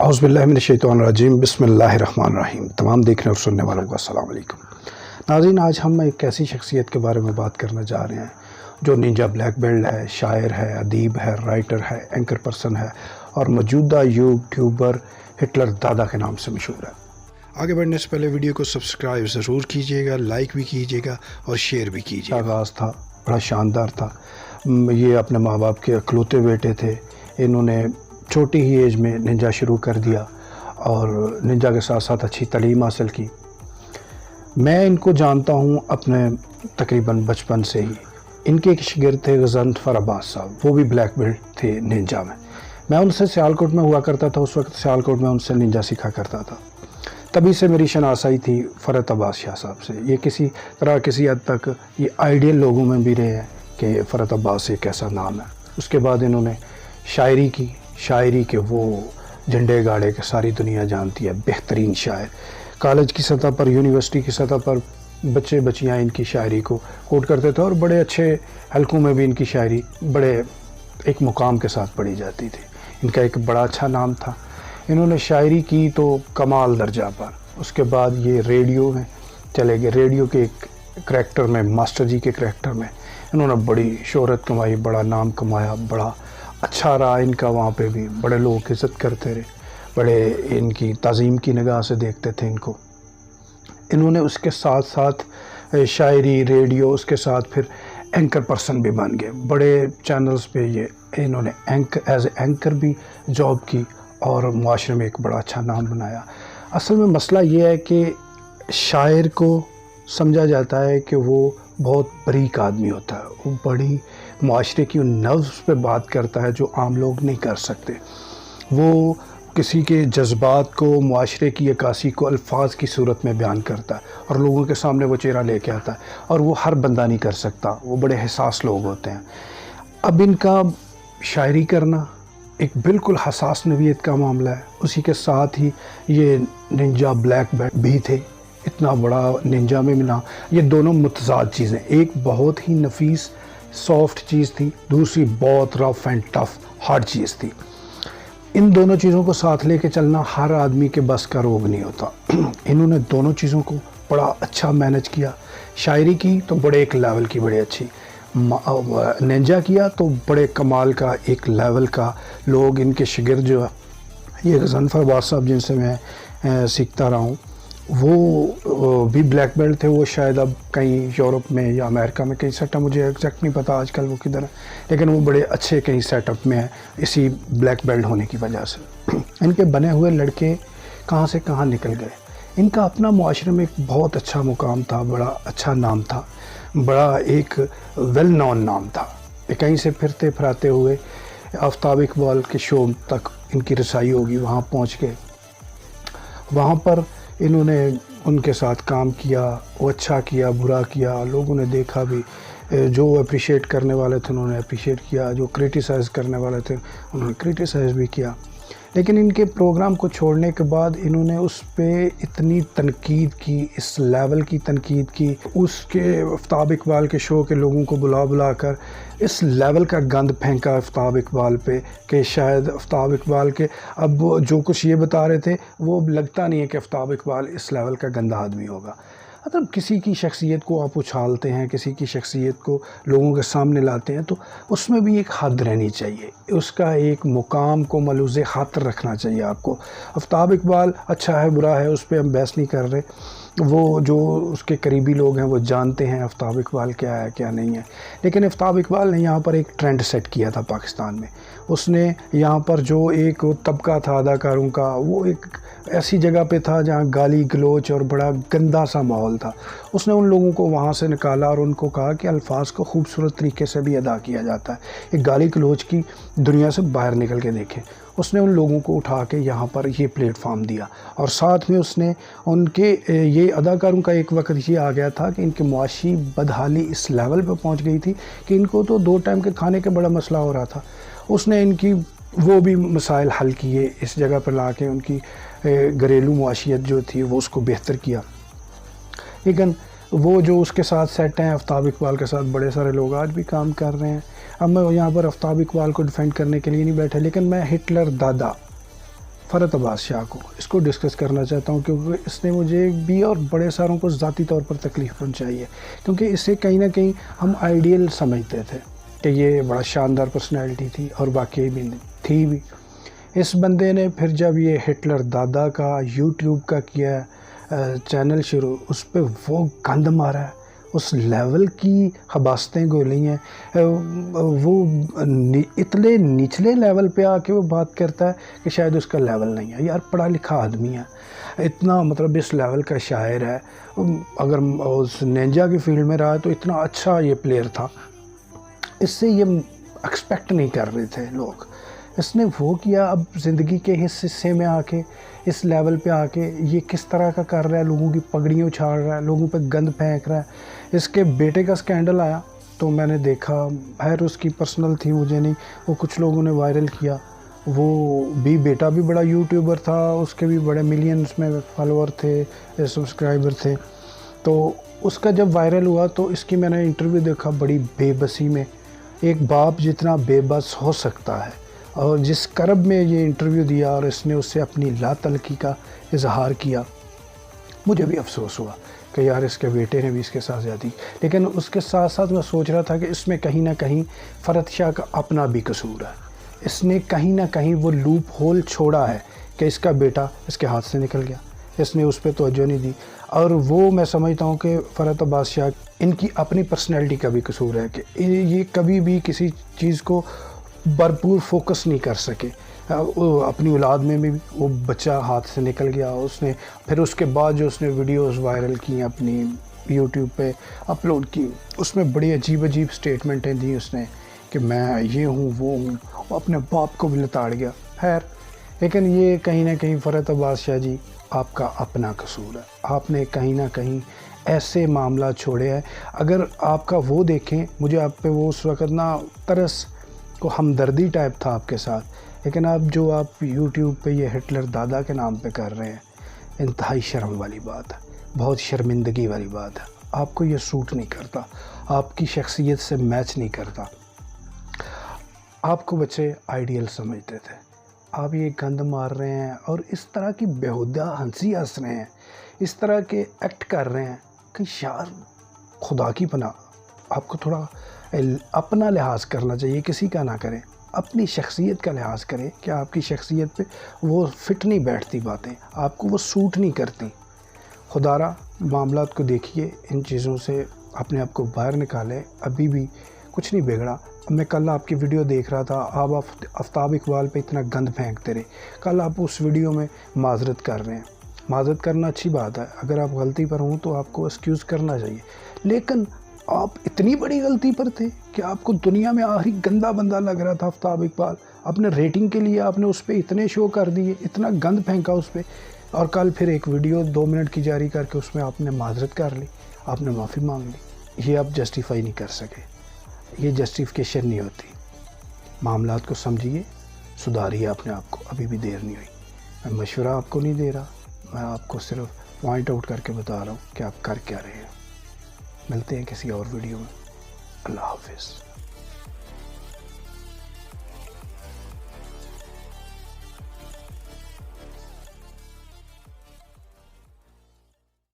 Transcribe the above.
औज़ुबिल्लाहि मिनश्शैतानिर्रजीम बिस्मिल्लाहिर्रहमानिर्रहीम। तमाम देखने और सुनने वालों को अस्सलाम वालेकुम। नाज़रीन, आज हम एक ऐसी शख्सियत के बारे में बात करने जा रहे हैं जो निंजा ब्लैक बेल्ट है, शायर है, अदीब है, राइटर है, एंकर पर्सन है और मौजूदा यूट्यूबर हिटलर दादा के नाम से मशहूर है। आगे बढ़ने से पहले वीडियो को सब्सक्राइब ज़रूर कीजिएगा, लाइक भी कीजिएगा और शेयर भी कीजिएगा। आगाज़ था बड़ा शानदार था। ये अपने माँ बाप के अकलौते बेटे थे। इन्होंने छोटी ही एज में निंजा शुरू कर दिया और निंजा के साथ साथ अच्छी तालीम हासिल की। मैं इनको जानता हूँ अपने तकरीबन बचपन से ही। इनके एक शागिर्द थे गज़नफ़र अब्बास साहब, वो भी ब्लैक बेल्ट थे निंजा में। मैं उनसे सियालकोट में हुआ करता था, उस वक्त सियालकोट में उनसे निंजा सीखा करता था। तभी से मेरी शनासाई थी फ़रत अब्बास शाह साहब से। ये किसी तरह किसी हद तक ये आइडियल लोगों में भी रहे हैं कि फ़रत अब्बास एक ऐसा नाम है। उसके बाद इन्होंने शायरी के वो झंडे गाड़े के सारी दुनिया जानती है, बेहतरीन शायर। कॉलेज की सतह पर, यूनिवर्सिटी की सतह पर बच्चे बच्चियाँ इनकी शायरी को कोट करते थे और बड़े अच्छे हलकों में भी इनकी शायरी बड़े एक मुकाम के साथ पढ़ी जाती थी। इनका एक बड़ा अच्छा नाम था। इन्होंने शायरी की तो कमाल दर्जा पर। उसके बाद ये रेडियो में चले गए। रेडियो के एक करैक्टर में, मास्टर जी के करैक्टर में इन्होंने बड़ी शोहरत कमाई, बड़ा नाम कमाया, बड़ा अच्छा रहा इनका। वहाँ पे भी बड़े लोग इज़्ज़त करते रहे, बड़े इनकी ताज़ीम की निगाह से देखते थे इनको। इन्होंने उसके साथ साथ शायरी, रेडियो, उसके साथ फिर एंकर पर्सन भी बन गए। बड़े चैनल्स पे ये इन्होंने एज़ एंकर भी जॉब की और मुआशरे में एक बड़ा अच्छा नाम बनाया। असल में मसला ये है कि शायर को समझा जाता है कि वो बहुत बारीक आदमी होता है, वो बड़ी मुआशरे की उन नव्ज़ पे बात करता है जो आम लोग नहीं कर सकते। वो किसी के जज्बात को, मुआशरे की अक्कासी को अल्फाज की सूरत में बयान करता है और लोगों के सामने वो चेहरा लेके आता है, और वो हर बंदा नहीं कर सकता। वो बड़े हसास लोग होते हैं। अब इनका शायरी करना एक बिल्कुल हसास नवीयत का मामला है। उसी के साथ ही ये निंजा ब्लैक बेल्ट भी थे। इतना बड़ा निंजा में मिला। ये दोनों मुतज़ाद चीज़ें, एक बहुत ही नफीस सॉफ्ट चीज़ थी, दूसरी बहुत रफ एंड टफ हार्ड चीज़ थी। इन दोनों चीज़ों को साथ लेके चलना हर आदमी के बस का रोग नहीं होता। इन्होंने दोनों चीज़ों को बड़ा अच्छा मैनेज किया। शायरी की तो बड़े एक लेवल की बड़ी अच्छी, निंजा किया तो बड़े कमाल का एक लेवल का। लोग इनके शागिर्द जो है ये गज़नफ़र अब्बास साहब जिनसे मैं सीखता रहा हूँ, वो भी ब्लैक बेल्ट थे। वो शायद अब कहीं यूरोप में या अमेरिका में कहीं सेटअप, मुझे एग्जैक्ट नहीं पता आजकल वो किधर है, लेकिन वो बड़े अच्छे कहीं सेटअप में है इसी ब्लैक बेल्ट होने की वजह से। इनके बने हुए लड़के कहाँ से कहाँ निकल गए। इनका अपना मुआशरे में एक बहुत अच्छा मुकाम था, बड़ा अच्छा नाम था, बड़ा एक वेल नोन नाम था। कहीं से फिरते फराते हुए आफ्ताब इकबाल के शो तक इनकी रसाई होगी, वहाँ पहुँच गए। वहाँ पर इन्होंने उनके साथ काम किया, वो अच्छा किया, बुरा किया, लोगों ने देखा भी। जो अप्रिशिएट करने वाले थे उन्होंने अप्रिशिएट किया, जो क्रिटिसाइज़ करने वाले थे उन्होंने क्रिटिसाइज़ भी किया। लेकिन इनके प्रोग्राम को छोड़ने के बाद इन्होंने उस पे इतनी तनकीद की, इस लेवल की तनकीद की, उसके आफ्ताब इकबाल के शो के लोगों को बुला कर इस लेवल का गंद फेंका आफ्ताब इकबाल पे कि शायद आफ्ताब इकबाल के अब जो कुछ ये बता रहे थे वो लगता नहीं है कि आफ्ताब इकबाल इस लेवल का गंदा आदमी होगा। मतलब किसी की शख्सियत को आप उछालते हैं, किसी की शख्सियत को लोगों के सामने लाते हैं तो उसमें भी एक हद रहनी चाहिए, उसका एक मुकाम को मलूज़े खातर रखना चाहिए आपको। आफ्ताब इकबाल अच्छा है बुरा है उस पर हम बहस नहीं कर रहे। वो जो उसके करीबी लोग हैं वो जानते हैं आफ्ताब इकबाल क्या है क्या नहीं है। लेकिन आफ्ताब इकबाल ने यहाँ पर एक ट्रेंड सेट किया था पाकिस्तान में। उसने यहाँ पर जो एक तबका था अदाकारों का, वो एक ऐसी जगह पे था जहाँ गाली गलोच और बड़ा गंदा सा माहौल था। उसने उन लोगों को वहाँ से निकाला और उनको कहा कि अल्फाज को खूबसूरत तरीके से भी अदा किया जाता है, एक गाली गलोच की दुनिया से बाहर निकल के देखें। उसने उन लोगों को उठा के यहाँ पर ये प्लेटफार्म दिया और साथ में उसने उनके ये अदाकारों का एक वक्त ये आ गया था कि इनकी मुआशी बदहाली इस लेवल पर पहुँच गई थी कि इनको तो 2 टाइम के खाने का बड़ा मसला हो रहा था। उसने इनकी वो भी मसाइल हल किए, इस जगह पर ला के उनकी घरेलू मुआशियत जो थी वो उसको बेहतर किया। लेकिन वो जो उसके साथ सेट हैं आफ्ताब इकबाल के साथ बड़े सारे लोग आज भी काम कर रहे हैं। अब मैं यहाँ पर आफ्ताब इकबाल को डिफेंड करने के लिए नहीं बैठा, लेकिन मैं हिटलर दादा فرحت عباس شاہ کو، اس کو ڈسکس کرنا چاہتا ہوں کیونکہ اس نے مجھے بھی اور بڑے ساروں کو ذاتی طور پر تکلیف پہنچائی ہے، کیونکہ اسے کہیں نہ کہیں ہم آئیڈیل سمجھتے تھے کہ یہ بڑا شاندار پرسنالٹی تھی، اور واقعی بھی تھی بھی۔ اس بندے نے پھر جب یہ ہٹلر دادا کا یوٹیوب کا کیا چینل شروع، اس پہ وہ گند مارا ہے، اس لیول کی خباستیں گولی ہیں، وہ اتنے نچلے لیول پہ آ کے وہ بات کرتا ہے کہ شاید اس کا لیول نہیں ہے۔ یار پڑھا لکھا آدمی ہے، اتنا مطلب اس لیول کا شاعر ہے، اگر اس نینجا کی فیلڈ میں رہا تو اتنا اچھا یہ پلیئر تھا، اس سے یہ ایکسپیکٹ نہیں کر رہے تھے لوگ۔ اس نے وہ کیا، اب زندگی کے اس حصے میں آ کے، اس لیول پہ آ کے یہ کس طرح کا کر رہا ہے، لوگوں کی پگڑیاں اچھاڑ رہا ہے، لوگوں پہ گند پھینک رہا ہے۔ اس کے بیٹے کا سکینڈل آیا تو میں نے دیکھا، خیر اس کی پرسنل تھی، مجھے نہیں، وہ کچھ لوگوں نے وائرل کیا۔ وہ بھی بیٹا بھی بڑا یوٹیوبر تھا، اس کے بھی بڑے ملینز میں فالوور تھے، سبسکرائبر تھے، تو اس کا جب وائرل ہوا تو اس کی میں نے انٹرویو دیکھا، بڑی بے بسی میں، ایک باپ جتنا بے بس ہو سکتا ہے، اور جس کرب میں یہ انٹرویو دیا اور اس نے اس سے اپنی لا تعلقی کا اظہار کیا، مجھے بھی افسوس ہوا کہ یار اس کے بیٹے نے بھی اس کے ساتھ زیادتی۔ لیکن اس کے ساتھ ساتھ میں سوچ رہا تھا کہ اس میں کہیں نہ کہیں فرحت شاہ کا اپنا بھی قصور ہے، اس نے کہیں نہ کہیں وہ لوپ ہول چھوڑا ہے کہ اس کا بیٹا اس کے ہاتھ سے نکل گیا، اس نے اس پہ توجہ نہیں دی، اور وہ میں سمجھتا ہوں کہ فرحت عباس شاہ ان کی اپنی پرسنالٹی کا بھی قصور ہے کہ یہ کبھی بھی کسی چیز کو بھرپور فوکس نہیں کر سکے۔ اپنی اولاد میں بھی وہ بچہ ہاتھ سے نکل گیا، اس نے پھر اس کے بعد جو اس نے ویڈیوز وائرل کی اپنی یوٹیوب پہ اپلوڈ کی، اس میں بڑی عجیب عجیب سٹیٹمنٹیں دی اس نے کہ میں یہ ہوں وہ ہوں، وہ اپنے باپ کو بھی لتاڑ گیا۔ خیر، لیکن یہ کہیں نہ کہیں فرحت عباس شاہ جی آپ کا اپنا قصور ہے، آپ نے کہیں نہ کہیں ایسے معاملات چھوڑے ہیں۔ اگر آپ کا وہ دیکھیں، مجھے آپ پہ وہ اس وقت نہ ترس کو ہمدردی ٹائپ تھا آپ کے ساتھ، لیکن آپ یوٹیوب پہ یہ ہٹلر دادا کے نام پہ کر رہے ہیں، انتہائی شرم والی بات ہے، بہت شرمندگی والی بات ہے، آپ کو یہ سوٹ نہیں کرتا، آپ کی شخصیت سے میچ نہیں کرتا۔ آپ کو بچے آئیڈیل سمجھتے تھے، آپ یہ گند مار رہے ہیں اور اس طرح کی بیہودہ ہنسی ہنس رہے ہیں، اس طرح کے ایکٹ کر رہے ہیں کہ یار خدا کی پناہ، آپ کو تھوڑا اپنا لحاظ کرنا چاہیے، کسی کا نہ کریں، اپنی شخصیت کا لحاظ کریں کہ آپ کی شخصیت پہ وہ فٹ نہیں بیٹھتی باتیں، آپ کو وہ سوٹ نہیں کرتی۔ خدا را معاملات کو دیکھیے، ان چیزوں سے اپنے آپ کو باہر نکالیں، ابھی بھی کچھ نہیں بگڑا۔ میں کل آپ کی ویڈیو دیکھ رہا تھا، آپ آفتاب اقبال پہ اتنا گند پھینکتے رہے، کل آپ اس ویڈیو میں معذرت کر رہے ہیں۔ معذرت کرنا اچھی بات ہے، اگر آپ غلطی پر ہوں تو آپ کو ایکسکیوز کرنا چاہیے، لیکن آپ اتنی بڑی غلطی پر تھے کہ آپ کو دنیا میں آخری گندا بندہ لگ رہا تھا آفتاب اقبال، اپنے ریٹنگ کے لیے آپ نے اس پہ اتنے شو کر دیے، اتنا گند پھینکا اس پہ، اور کل پھر ایک ویڈیو 2 منٹ کی جاری کر کے اس میں آپ نے معذرت کر لی، آپ نے معافی مانگ لی۔ یہ آپ جسٹیفائی نہیں کر سکے، یہ جسٹیفیکیشن نہیں ہوتی۔ معاملات کو سمجھیے، سدھاریے اپنے آپ کو، ابھی بھی دیر نہیں ہوئی۔ میں مشورہ آپ کو نہیں دے رہا، میں آپ کو صرف پوائنٹ آؤٹ کر کے بتا رہا ہوں کہ آپ کر کیا رہے ہیں۔ ملتے ہیں کسی اور ویڈیو میں، اللہ حافظ۔